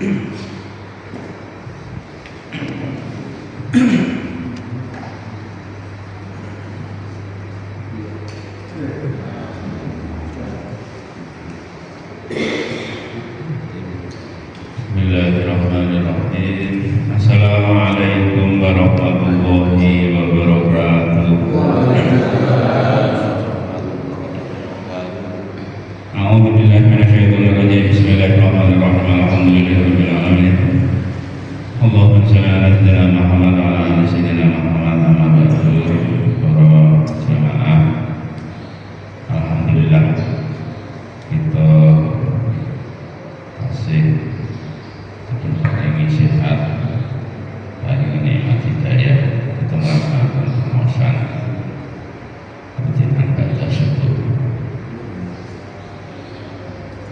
Bismillahirrahmanirrahim. Assalamualaikum warahmatullahi wabarakatuh. A'udzu billahi minasyaitonir rajim. Bismillahirrahmanirrahim. Alhamdulillahirabbil alamin. Allahumma shalli ala sayyidina Muhammad wa ala ali sayyidina Muhammad. Amma ba'du. Para jamaah, alhamdulillah kita masih ini sehat, hari ini mati daya, kita melakukan pengawasan kepentingan baca syukur.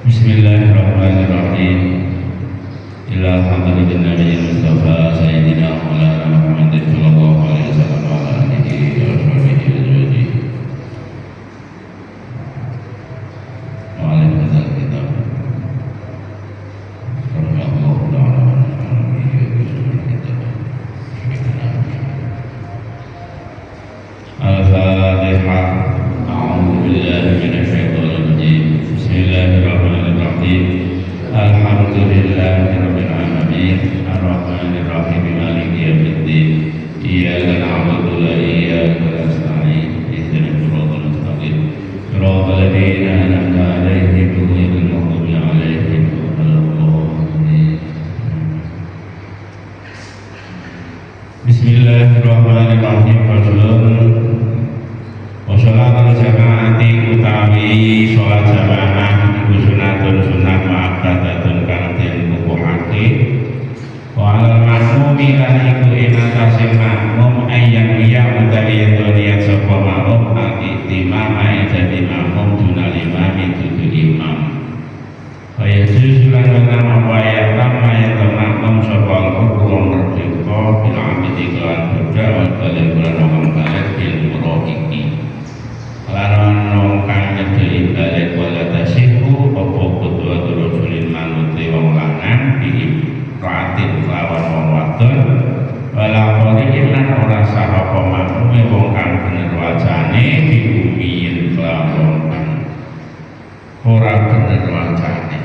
Bismillahirrahmanirrahim. Ila hadratin Nabiyil Mustafa Sayyidina Maulana Muhammad sallallahu alaihi wasallam wa ala alihi wa sahbihi ajma'in. Wa alaihi wasallam. Al-Fatihah. A'udzu billahi minasyaitonir rajim. Bismillahirrahmanirrahim. Alhamdulillahirabbil alamin. Arrahmanir rahim. Maliki yaumiddin. Iyyaka na'budu wa iyyaka nasta'in. Ihdinas siratal mustaqim. Siratal ladzina an'amta 'alaihim ghairil maghdubi 'alaihim waladdallin. Bismillahirrahmanirrahim. Wasolatul jamaati utawi sholat jamaah iku sunatun sunat ma'abadatun kang den kukuhake. Wa alal makmumi lan iku ing atase makmum ayang iya utawi yen niat sapa makmum al-ihtimam dadi makmum dunal imam dudu imam. Kaya susulan lan apa ya tamma ya makmum sapa al-hukum merdeka bil amidi kelan beda wa kalian ngomong balik bil muraqiki. Laran nongkang nyedhi balik wala tasihu apa kudu rajulin manuti wong lanang bi ratin lawan wong wadon wala qoriin lan ora sah apa makmume wong kang bener wajane diumiyin kelawan kang ora bener wajane.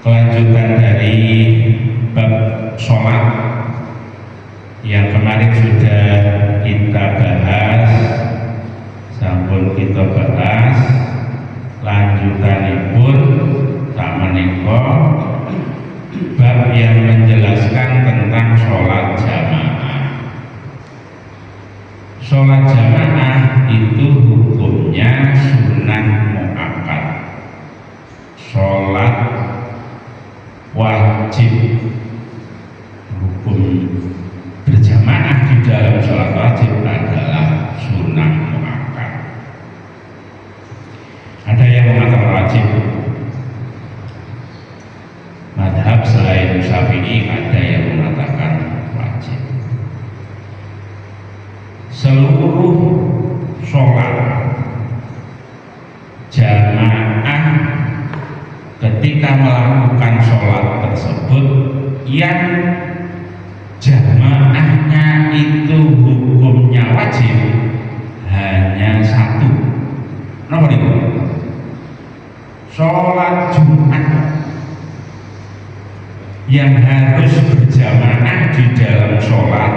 Kelanjutan dari bab sholat yang kemarin sudah kita bahas, sampun kita bahas, lanjutanipun sakmenika bab yang menjelaskan tentang sholat jamaah. Sholat jamaah itu hukumnya sunnah muakkad. Sholat wajib, hukum berjamaah di dalam sholat wajib adalah sunnah muakkad. Ada yang mengatakan wajib, madhab selain Syafi'i ada yang mengatakan wajib. Seluruh sholat jamaah ketika melakukan sholat tersebut yang jamaahnya itu hukumnya wajib hanya satu. Nomor itu sholat Jumat yang harus berjamaah di dalam sholat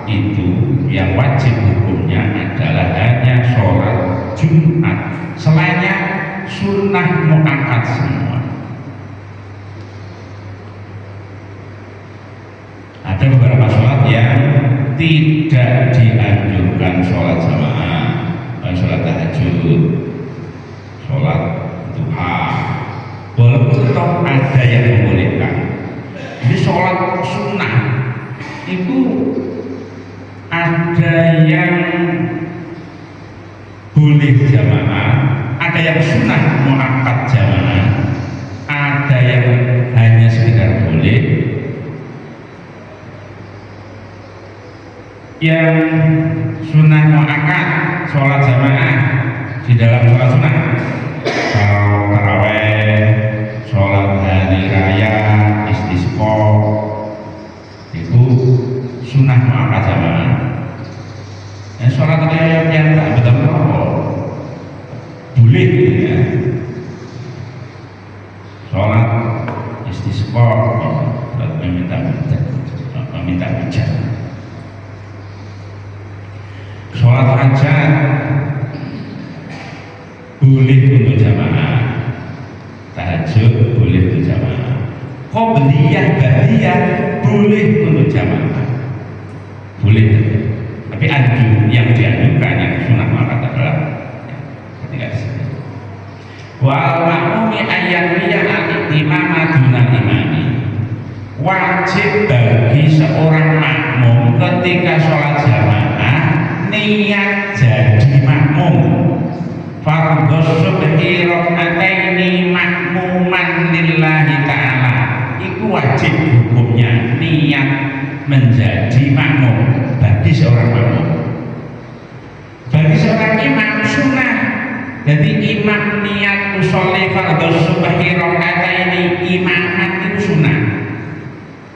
itu yang wajib hukumnya adalah hanya sholat Jumat. Selainnya sunnah muakkad semua. Ada beberapa sholat yang tidak dianjurkan sholat jamaah, sholat tahajud, sholat duha, walaupun tetap ada yang membolehkan. Jadi sholat sunnah itu ada yang boleh jamaah, ada yang sunnah muakkad jamaah, ada yang hanya sekedar boleh. Yang sunnah muakkad sholat jamaah di dalam sholat sunnah. Kalau taraweh, sholat hari raya, istisqa itu sunnah muakkad jamaah. Sholat raya yang tak betul apa boleh ya. Sholat istisqa, sholat meminta hujan. Sholat hajat boleh untuk jamaah, tahajud boleh untuk jamaah, qobliyah ba'diyah boleh untuk jamaah, boleh. Tapi yang dianjurkan yang sunnah muakkad adalah ketika di sini. Wal ma'mumi ayyanwiya al-imama dunal imami. Wajib bagi seorang makmum ketika sholat jamaah niat jadi makmum. Fardhus subhi rak'ataini makmuman lillahi ta'ala. Itu wajib hukumnya, niat menjadi makmum bagi seorang makmum. Bagi seorang imam sunnah. Jadi imam niat usolli fardhus subhi rak'ataini imaman itu sunnah.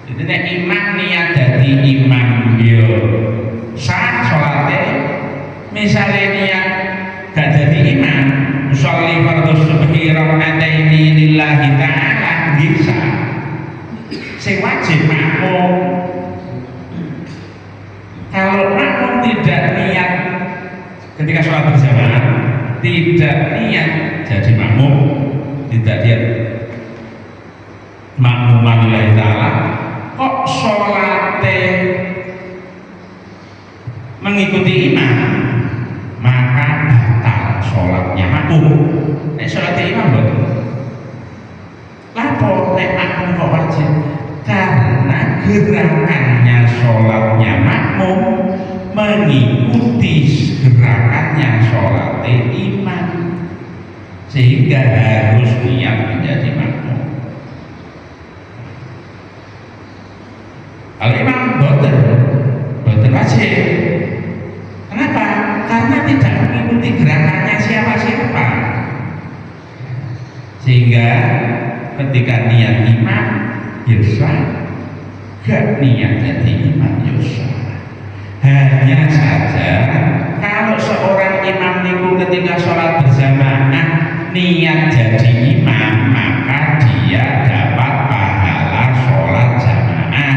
Jadi nek imam niat jadi imam yo sah salate, misalnya niat gak jadi imam usolli fardhus subhi rak'ataini lillahi ta'ala bisa. Sing wajib makmum. Kalau makmum tidak niat ketika sholat berjamaah, tidak niat jadi makmum, tidak niat makmuman lillahi ta'ala, kok sholatnya mengikuti imam, maka batal sholatnya makmum. Sholatnya imam betul. Lapo nek makmum kok wajib? Karena gerakannya sholatnya makmum mengikuti gerakannya sholatnya imam, sehingga harus niat menjadi makmum. Kalau imam boten wajib. Kenapa? Karena tidak mengikuti gerakannya siapa-siapa, sehingga ketika niat imam biasa, gak niat jadi imam biasa. Hanya saja kalau seorang imam itu ketika sholat berjamaah niat jadi imam, maka dia dapat pahala sholat jamaah.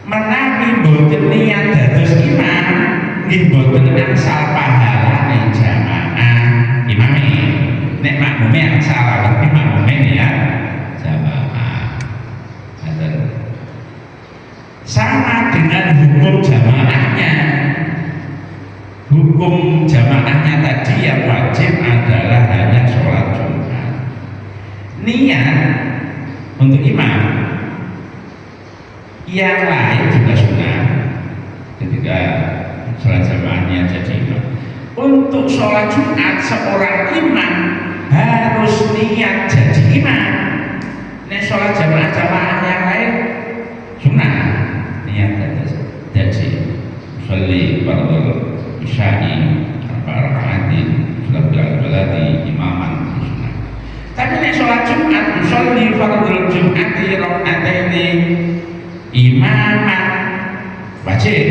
Menawi boten niat dados imam, nggih boten angsal pahala ning jamaah imame. Nek makmume angsal, tapi makmume niat jamaah. Sama dengan hukum jamaahnya. Hukum jamaahnya tadi yang wajib adalah hanya sholat Jumat. Niat untuk imam, yang lain juga sunnah. Ketika sholat jamaahnya jadi imam, untuk sholat Jumat seorang imam harus niat jadi imam. Nek sholat jamaah yang lain sunnah. Jadi usolli fardhu isya'i arba'a raka'atin sudah berarti imaman sunnah. Tapi nek sholat Jumat usolli fardhu jum'ati raka'ataini imaman wajib.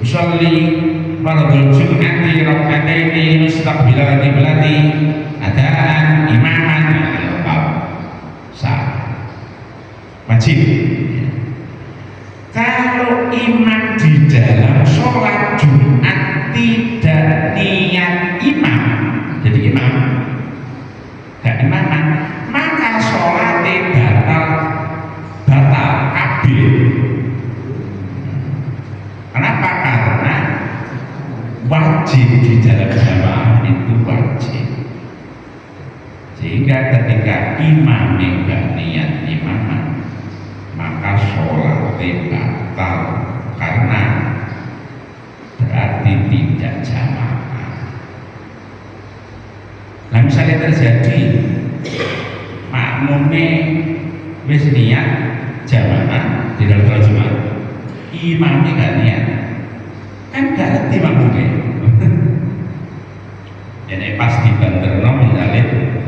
Usolli fardhu jum'ati raka'ataini mustaqbilal qiblati adaan imaman sah wajib. Kalau imam di dalam sholat Jumat tidak niat imam, jadi imam, gak imaman, maka sholatnya batal kabeh. Kenapa? Karena wajib di dalam jamaah itu wajib. Sehingga ketika imam gak niat imaman, maka sholatnya batal karena berarti tidak jamaah. Nah misalnya terjadi makmumnya wis niat jamaah di dalam sholat Jumat, imamnya gak niat, kan gak ngerti makmumnya. ini pas dibanterno misalnya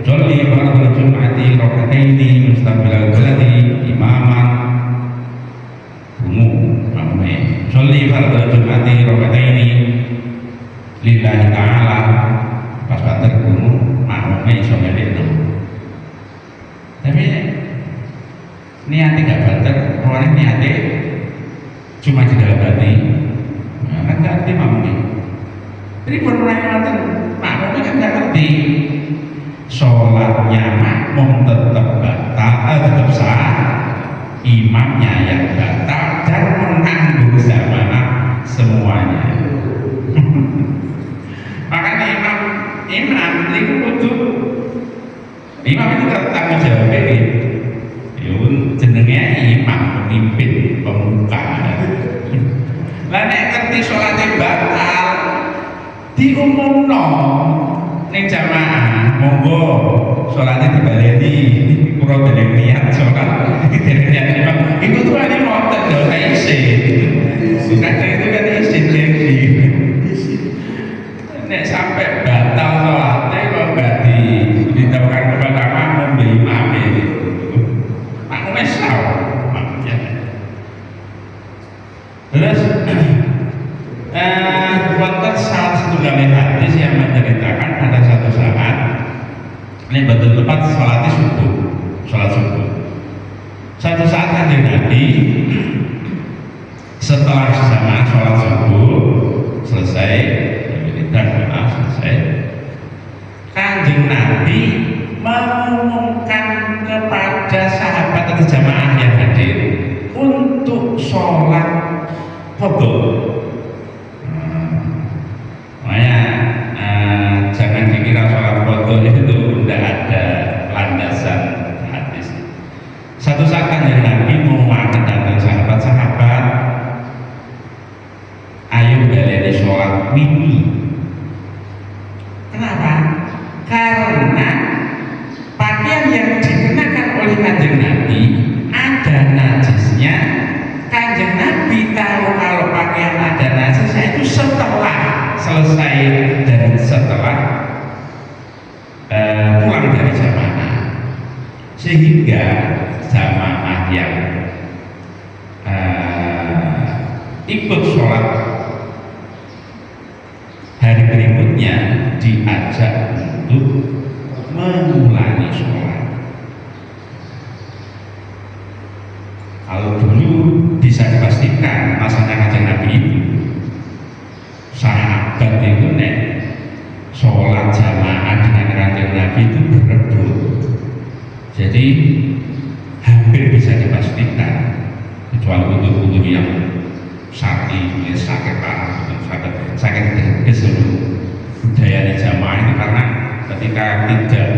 joli fardhu jum'ati rakaataini mustaqbilal qiblat imaman makmume joli fardhu jum'ati rakaataini lillahi ta'ala pas banter krungu makmume iso ngelekno tapi niatnya gak banter orang niatnya cuma di dalam hati kan gak ngerti makmume jadi pun orang yang makmumnya kan gak ngerti sholatnya makmum tetap batal, tetap sah imamnya yang batal dan menanggung zamanah semuanya makanya imam itu kudu imam itu tanggung jawab ini jenengnya imam, pemimpin, pemuka lah nek ngerti sholatnya batal diumumno ning jamaah monggo sholatnya dibaleni kura dereng niat sholat dereng niat imam itu tuh ada ngotot dosa isin kadang itu kan isin jadi nek sampai batal sholatnya kok gak ditawarkan kepada makmum di imam itu makmumnya salah makmumnya terus wonten salah satu hadis yang menceritakan pada satu saat ini betul tepat sholat subuh satu saat Kanjeng Nabi setelah jamaah sholat subuh selesai Kanjeng Nabi mengumumkan kepada sahabat atau jamaah yang hadir untuk sholat fardhu. Jangan dikira sholat fardhu itu tidak ada landasan hadis. Satu saat Kanjeng Nabi mewakilkan sahabat-sahabat, ayo baleni sholat mimi. Kenapa? Karena pakaian yang dikenakan oleh Kanjeng Nabi ada najisnya. Kanjeng Nabi tahu kalau pakaian ada najisnya itu setelah selesai dan setelah pulang dari jamaah, sehingga jamaah yang ikut sholat hari berikutnya diajak untuk mengulangi sholat. Kalau dulu bisa dipastikan masanya Kanjeng Nabi itu sahabat itu nek sholat jamaah dengan Kanjeng Nabi itu berebut, jadi hampir bisa dipastikan kecuali untuk yang sakit parah, sakit keseluruh budaya di jamaah itu karena ketika tidak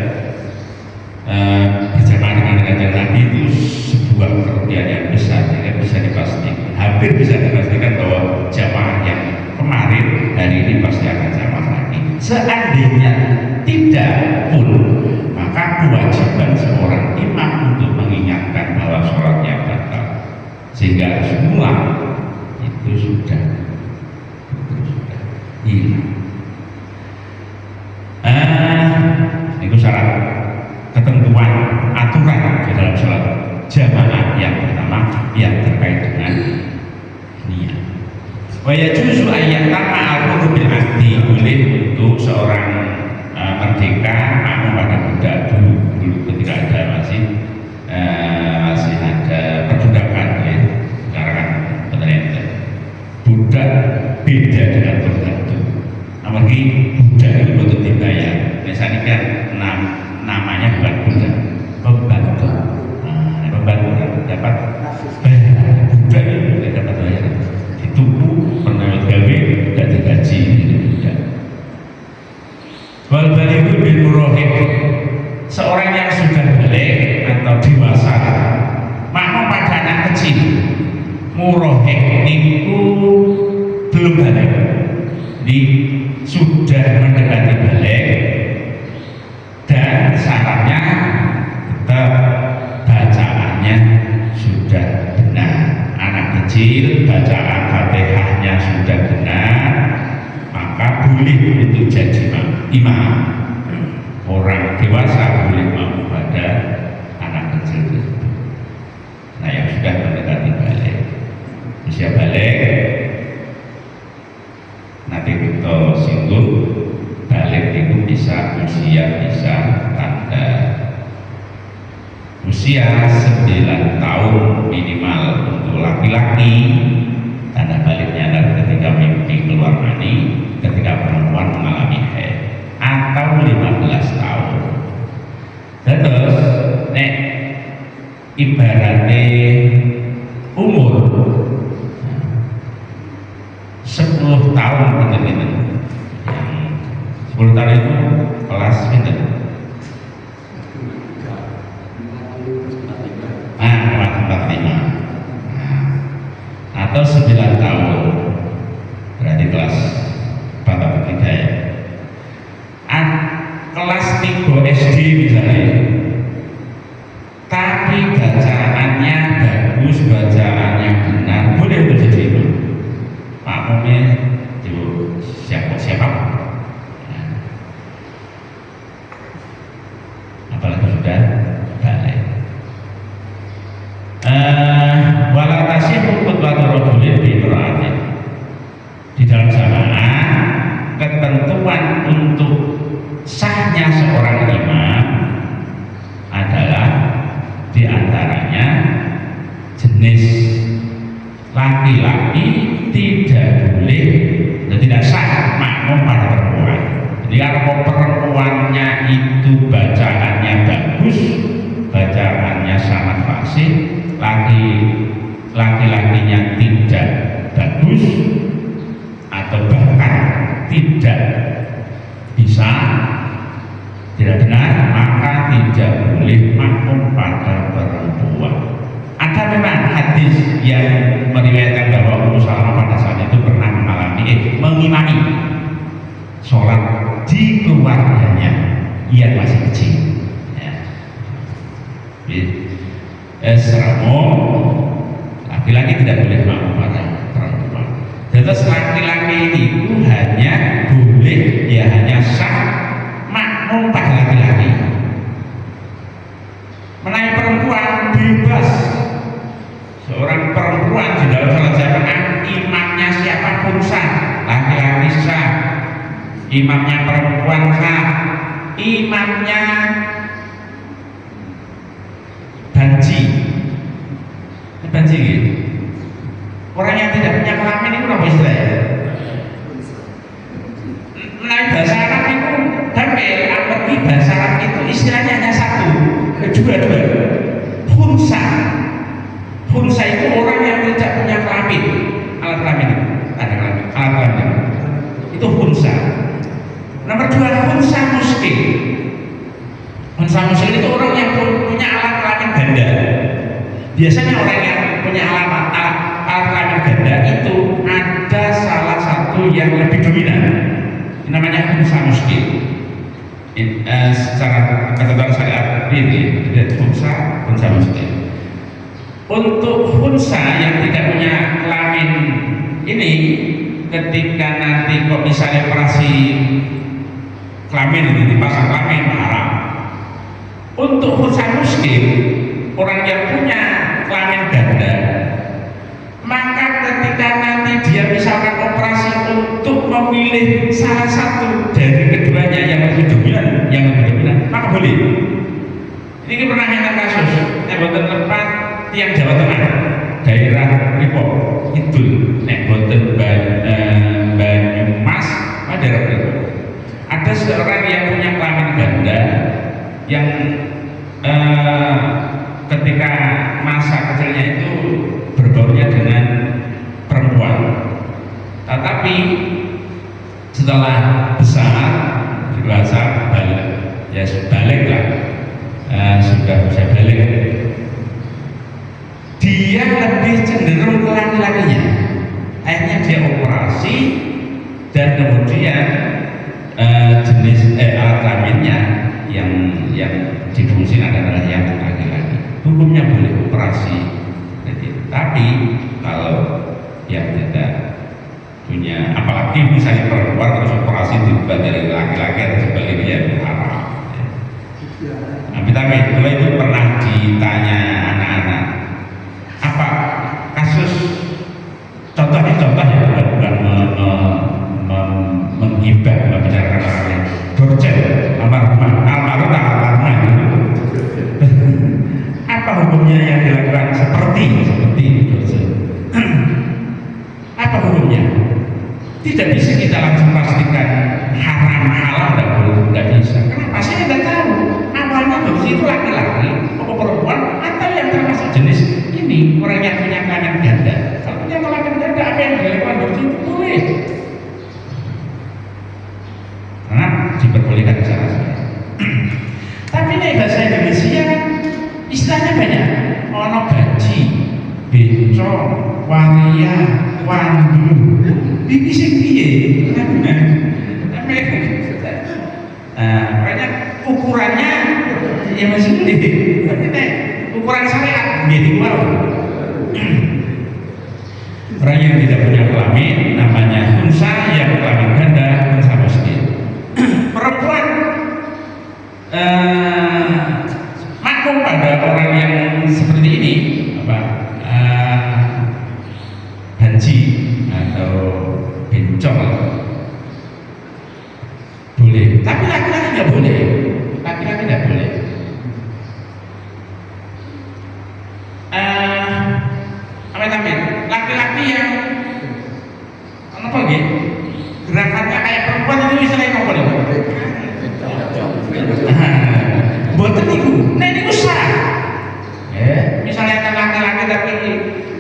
berjamaah dengan Kanjeng Nabi itu sebuah kerugian yang besar, sehingga bisa dipastikan, hampir bisa dipastikan bahwa jamaah yang kemarin hari ini pasti akan jamaah lagi. Seandainya tidak pun, maka kewajiban seorang imam untuk mengingatkan bahwa sholatnya batal, sehingga semula itu sudah hilang. Itu syarat ketentuan aturan di dalam sholat jamaah yang pertama yang terkait dengan niat. Wa yajuzu ayyatama al-hurru bil ahdi, boleh untuk seorang merdeka makmum pada budak dulu ketika ada masih ada perbudakan ya. Sekarang kan benar budak beda dengan pembantu. Apalagi budak itu butuh dibayar. Misalnya kan namanya bukan budak, pembantu. Pembantu dapat budak itu tidak dapat bayar. Dituku pernah gawe tidak digaji jadi budak. Wal balighu bil murahib, seorang yang sudah balik atau dewasa makmum pada anak kecil murahib itu belum balik, sudah mendekati balik dan syaratnya tetap bacaannya sudah benar. Anak kecil bacaan Fatihahnya sudah benar, maka boleh untuk jadi imam. orang dewasa boleh mau pada anak kecil tersebut. Nah, yang sudah mendekati balik, usia balik, nanti kita singgung balik itu bisa usia, bisa tanda usia 9 tahun minimal untuk laki-laki. Tanda baliknya adalah ketika mimpi keluar mani, ketika perempuan mengalami haid, atau 15 tahun. Terus nek ibaratnya umur 10 tahun gitu. 10 tahun itu kelas gitu. Atau 9 tahun berarti kelas bab ketiga ya. Kelas 3 SD misalnya, tapi bacaannya bagus, bacaannya benar, boleh menjadi imam. Makmumnya itu siapa? Nah, apalagi sudah balik. Wala tasyihu khutbatu rajulin bi imra'atin. Di dalam jamaah ketentuan untuk sahnya seorang imam adalah diantaranya jenis laki-laki tidak boleh dan tidak sah makmum pada perempuan. Jadi kalau perempuannya itu bacaannya bagus, bacaannya sangat fasih, laki-lakinya tidak bagus atau bahkan tidak bisa, tidak benar, maka tidak boleh makmum pada perempuan. Ada memang hadis yang meriwayatkan bahwa Ummu Salamah pada saat itu pernah mengimami sholat di keluarganya yang masih kecil. Secara laki-laki tidak boleh makmum pada perempuan. Terus laki-laki itu hanya boleh, ya hanya sah makmum pada laki-laki. Menaik perempuan bebas. Seorang perempuan di dalam salat jamaah, imamnya siapapun sah, laki-laki sah, imamnya perempuan sah, imamnya banji gitu. Orang yang tidak punya kelamin itu apa istilahnya? Menaik bahasa Arab itu damai, apalagi bahasa Arab itu istilahnya hanya satu, dua. Hunsa itu orang yang tidak punya kelamin, alat kelamin, alat kelamin. Itu hunsa. Nomor 2, hunsa muskil. Hunsa muskil itu orang yang punya alat kelamin ganda. Biasanya orang yang punya alat kelamin ganda itu ada salah satu yang lebih dominan, namanya hunsa muskil. Secara ketentuan syariat ini hunsa muskil. Untuk hunsa yang tidak punya kelamin ini, ketika nanti kok misalnya operasi kelamin ini dipasang kelamin haram. Untuk hunsa muskil, orang yang punya kelamin ganda, maka ketika nanti dia misalkan operasi untuk memilih salah satu dari keduanya yang lebih dominan, maka boleh. Ini pernah ada kasus yang boten tempat tiang Jawa Tengah, daerah Depok itu, boten Banyumas, daerah Depok. Ada seorang yang punya kelamin ganda yang ketika masa kecilnya itu berbaurnya dengan perempuan, tetapi setelah besar dewasa balik lah, sudah bisa balik, dia lebih cenderung ke laki-lakinya. Akhirnya dia operasi dan kemudian jenis alat kelaminnya yang difungsi adalah yang laki-laki. Hukumnya boleh operasi, tapi kalau yang tidak punya, apalagi misalnya perempuan terus operasi dibuat dari laki-laki atau sebaliknya, itu haram. Tidak bisa kita langsung pastikan haram halal, nggak bisa. Kenapa? Saya nggak tahu awalnya adopsi itu laki-laki atau perempuan atau yang termasuk jenis ini orang yang punya kelamin ganda. Kalau punya kelamin ganda apa yang dilakukan adopsi itu boleh, karena diperbolehkan cara saya. Tapi nih bahasa Indonesia istilahnya banyak. Ono gaji, bencong, waria, wandu. Ini sing piye? Makanya ukurannya ya masih gede. Ukuran syariat jadi wow. Orang yang tidak punya kelamin namanya unsa, yang kelamin ganda unsa muslim. Perempuan maklum pada orang yang seperti ini apa haji atau bencong boleh, tapi laki-laki nggak boleh. Laki-laki nggak boleh. Laki-laki yang apa gitu? Gerakannya kayak perempuan itu misalnya apa nih? Buatan itu, nah ini usah. Ya, misalnya kan laki-laki tapi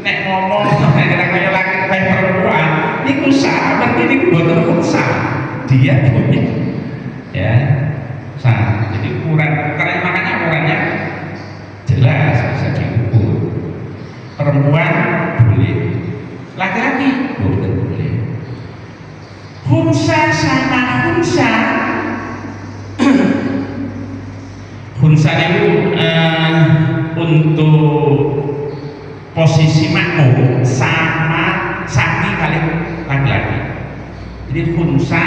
nek ngomong, kayak laki kayak perempuan, ini usah. Berarti ini buatan usah. Dia punya, ya, sah. Jadi ukuran, karena makanya ukurannya jelas bisa diukur. Perempuan boleh, laki-laki boleh. Hunsa sama hunsa. Hunsa itu untuk posisi makmum sama sakti kali laki-laki. Jadi hunsa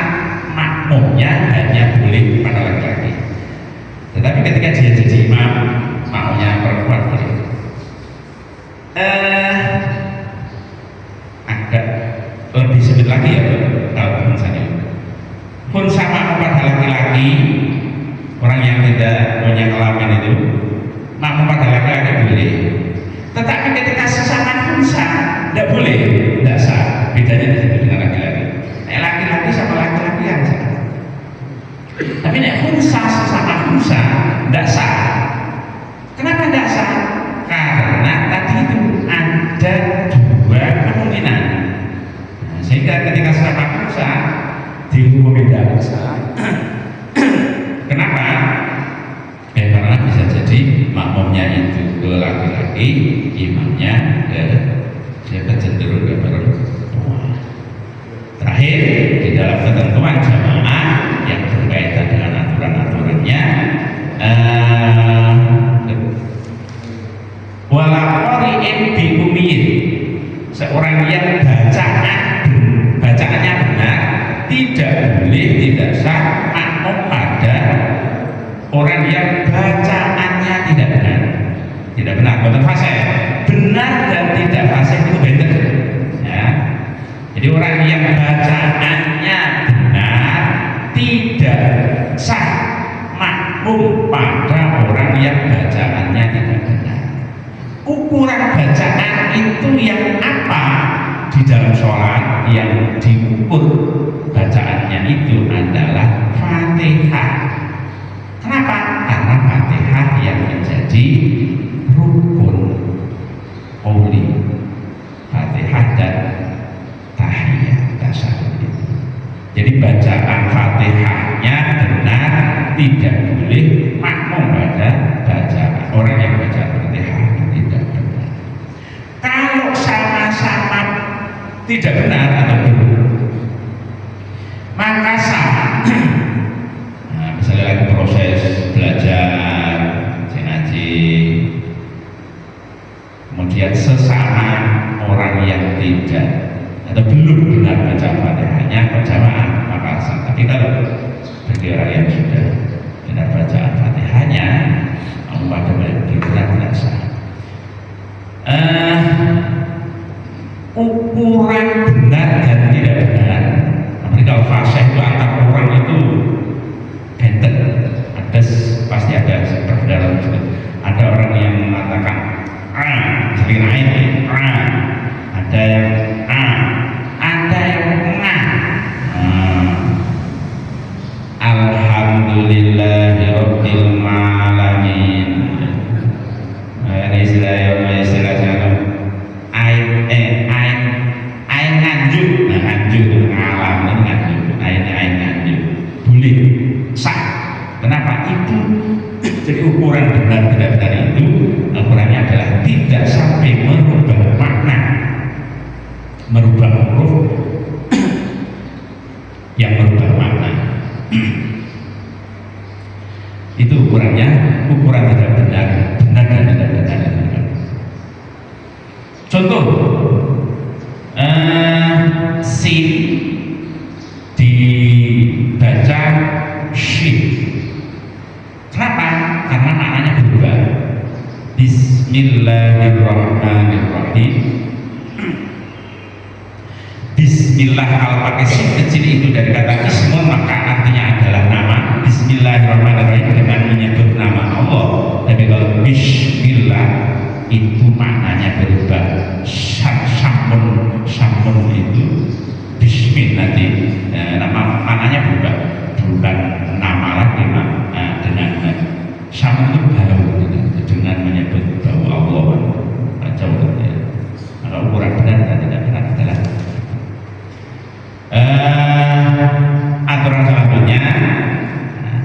makmumnya hanya boleh pada laki-laki. Tetapi ketika dia jadi imam, makmumnya perempuan boleh. Agak lebih sedikit lagi ya kalau hunsa ini. Hunsa makmum pada laki-laki. Orang yang tidak punya kelamin itu makmum pada laki-laki boleh, tetapi ketika sesama hunsa tidak boleh, tidak sah. Bedanya di situ dengan laki-laki. Laki-laki sama laki-laki yang sah, tapi hunsa sesama hunsa tidak sah. Kenapa tidak sah? Karena tadi itu ada dua kemungkinan, sehingga ketika sesama hunsa dihukum tidak sah. Kenapa? Ya karena bisa jadi makmumnya itu ke laki-laki, imamnya ke siapa cenderung ke perempuan. Terakhir, di dalam ketentuan jamaah yang berkaitan dengan aturan-aturannya, walaqori'in bi ummiyin, seorang yang bacaannya benar tidak boleh, tidak sah makmum pada orang yang bacaannya tidak benar. Tidak benar, betul fasih. Benar dan tidak fasih itu beda. Ya. Jadi orang yang bacaannya benar tidak sah makmum pada orang yang bacaannya tidak benar. Ukuran bacaan itu yang apa di dalam sholat yang diukur bacaannya itu adalah Fatihah. Kenapa? Karena Fatihah yang menjadi rukun qauli. Fatihah dan tahiyat tasyahud itu. Jadi bacaan Fatihahnya benar, tidak boleh makmum pada bacaan orang yang baca Fatihah tidak benar. Kalau sama-sama tidak benar atau belum, maka sah. Nah, misalnya lagi proses belajar ngaji, kemudian sesama orang yang tidak atau belum benar baca Fatihahnya berjamaah maka sah. Tapi kalau bagi orang yang sudah benar bacaan Fatihahnya pada benar tidak sah. Ukuran benar dan tidak benar. Tapi kalau fasih itu antar orang itu benten. Pasti ada perbedaan. Ada orang yang mengatakan sering naik, ada yang ada yang Kenapa? Itu jadi ukuran benar-benar itu ukurannya adalah tidak sampai merubah makna, merubah huruf yang merubah makna. Itu ukurannya, ukuran tidak benar, benar dan tidak benar. Contoh, sin dibaca shin. Kenapa? Karena maknanya berubah. Bismillahirrahmanirrahim. Bismillah kalau pakai sin kecil itu dari kata ismun, maka artinya adalah nama. Bismillahirrahmanirrahim dengan menyebut nama Allah. Tapi kalau bismillah itu maknanya berubah. Sampun itu bismillah nanti nama maknanya berubah, bukan nama lagi dengan sampun itu bau dengan menyebut bau Allah. Jauh ya. Maka ukuran benar dan tidak benar adalah aturan selanjutnya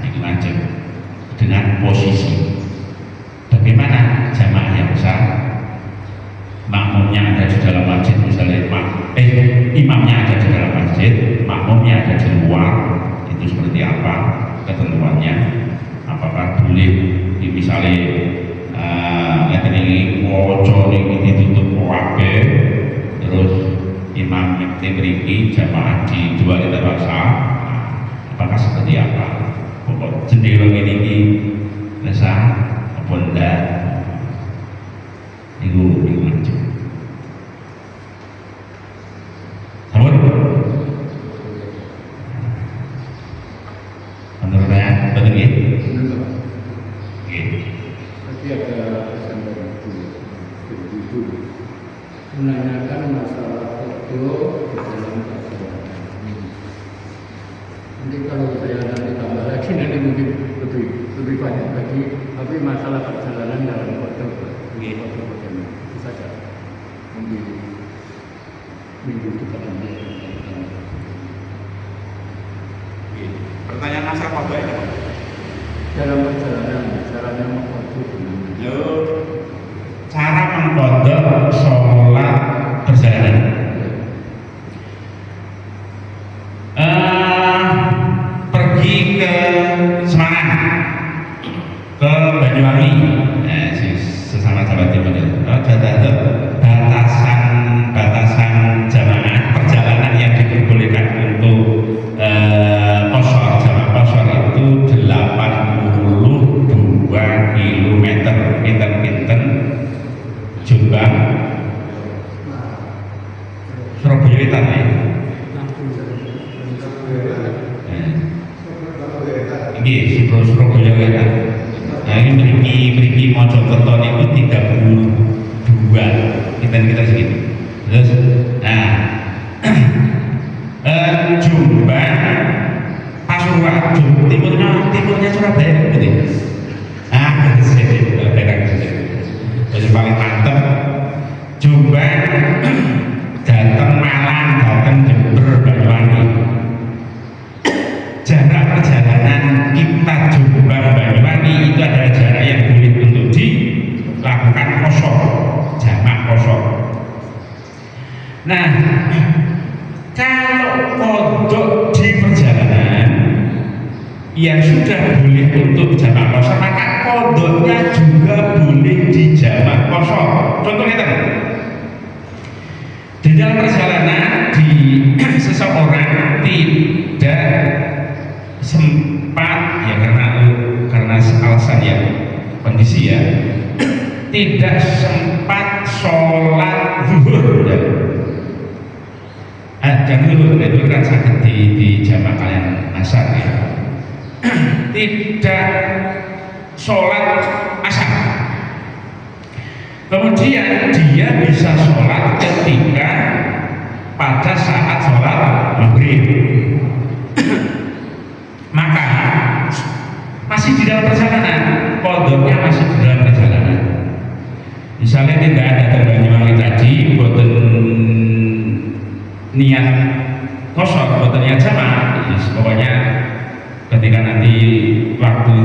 dilanjut dengan posisi. Bagaimana jamaah yang besar, makmumnya ada di dalam masjid, misalnya imamnya ada di dalam masjid, makmumnya ada di luar, itu seperti apa ketentuannya? Apakah boleh misalnya ini wajah ini ditutup wabe, terus imam mriki jamaah di dua kita bahasa, apakah seperti apa? Pokok jendela ini nesa apa ndak? Ibu macam. Namun, menurut saya betul ya? Tapi ada pesan dari ibu menanyakan masalah foto di dalam perjalanan. Nanti kalau saya nanti tambah lagi nanti mungkin lebih banyak lagi. Tapi masalah perjalanan dalam foto bagaimana? Itu saja. Minggu depan nanti. Pertanyaan asal apa baik? Dalam perjalanan, caranya mengkodok cara mengkodok sholat perjalanan. Pergi ke Semarang, ke Banyuwangi, sesama Jawa Timur itu ada batasan jamaah perjalanan yang diperbolehkan untuk kosor, jamaah kosor itu 82 km, pinten Jombang, Surabaya Wetan ya. Ini Surabaya Wetan. Nah ini beriki Mojokerto itu 32 kita segitu. Terus, Jombang, Pasuruan, timurnya Surabaya gitu. Jadi paling mantep Jombang, datang Malang, datang Jember, Banyuwangi. Jarak perjalanan kita Jombang Banyuwangi itu adalah jarak yang boleh untuk dilakukan kosor, jamak kosor. Nah, kalau kodok di perjalanan yang sudah boleh untuk jamak kosor, maka kodoknya juga boleh di jamak kosor. Contohnya tadi, di dalam perjalanan seseorang tidak sempat ya karena alasan ya kondisi ya tidak sempat sholat zuhur ya. Dan zuhur itu kan sakit di jamak kalian asar ya. Tidak sholat asar, kemudian dia bisa sholat ketika pada saat sholat maghrib. Maka masih di dalam perjalanan, kodoknya masih di dalam perjalanan. Misalnya tidak ada Banyuwangi tadi, boten niat kosor, boten niat sama, pokoknya ketika nanti waktu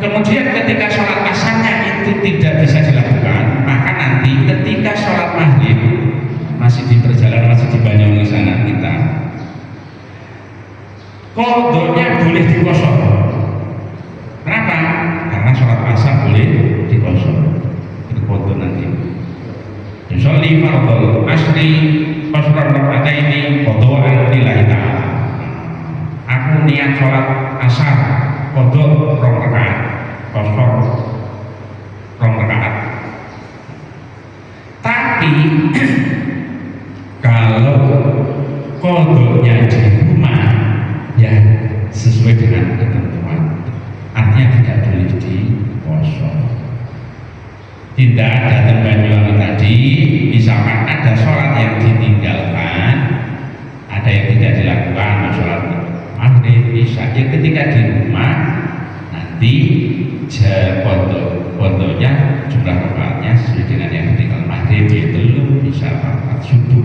Kemudian ketika sholat asarnya itu tidak bisa dilakukan, maka nanti ketika sholat maghrib masih di perjalanan, masih di Banyuwangi sana kita, qadanya boleh dikosor. Kenapa? Karena sholat asar boleh dikosor. Itu qada nanti. Yusolli fardhul asri qasran raka'ataini qada'an lillahi ta'ala. Aku niat sholat asar qada 2 rakaat, qasar 2 rakaat. Tapi kalau qadanya di rumah ya sesuai dengan ketentuan, artinya tidak boleh dikosor. Tidak ada Banyuwangi tadi, misalkan ada sholat yang ditinggalkan, ada yang tidak dilakukan, sholat maghrib, isya, ya ketika di rumah nanti fotonya jumlah rakaatnya sesuai dengan yang ditinggal maghrib, yaitu bisa rakaat subuh.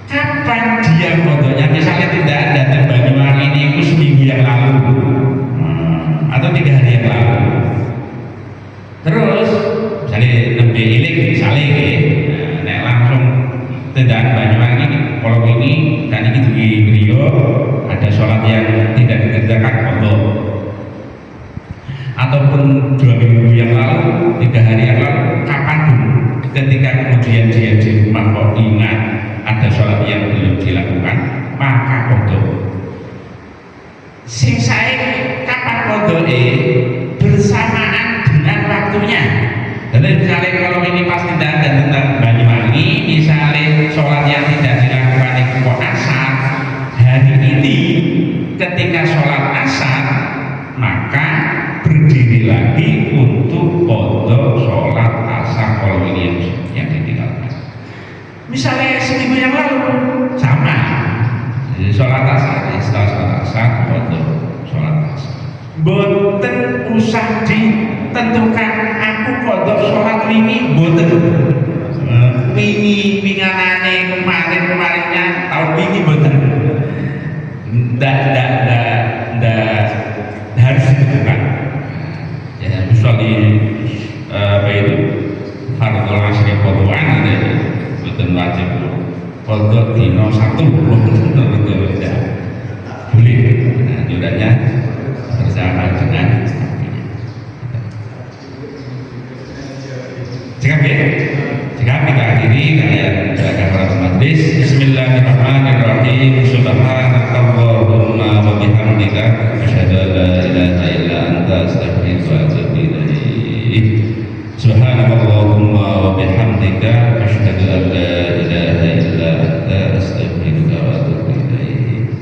Kapan dia fotonya? Misalnya tidak ada di Banyuwangi ini itu seminggu yang lalu atau 3 hari yang lalu. Terus misalnya lebih ilik misalnya nek langsung tidak Banyuwangi kalau ini dan ini di Rio ada sholat yang tidak dikerjakan foto, ataupun 2 minggu yang lalu, 3 hari yang lalu, kapanpun ketika kemudian dia di rumah kok ingat ada sholat yang belum dilakukan, maka foto. Sing saya kapan foto bersamaan dengan waktunya. Jadi misalnya kalau ini pas tidak ada tentang Banyuwangi, misalnya sholat yang tidak dilakukan itu kok asar, hari ini ketika sholat asar maka berdiri lagi untuk qada sholat asar kalau ini yang ditinggalkan. Misalnya seminggu yang lalu sama, jadi sholat asar, setelah sholat asar qada sholat asar. Boten usah ditentukan aku qada sholat wingi, boten. Winganane kemarinnya tahun wingi boten. Ndak harus ditentukan. Ya misalnya apa itu fardhul asri qadaan ada boten wajib. Qada dina 1 betul tidak. Boleh. Nah, judanya bersama dengan jika kita akhiri kalian jaga para majlis. Bismillahirrahmanirrahim. Subhanakallahumma wa bihamdika asyhadu an la ilaha illa anta astaghfiruka wa atubu ilaik. Subhanakallahumma wa bihamdika asyhadu an la ilaha illa anta astaghfiruka wa atubu ilaik.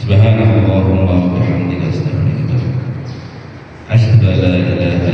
Subhanakallahumma wa bihamdika astaghfiruka asyhadu an la ilaha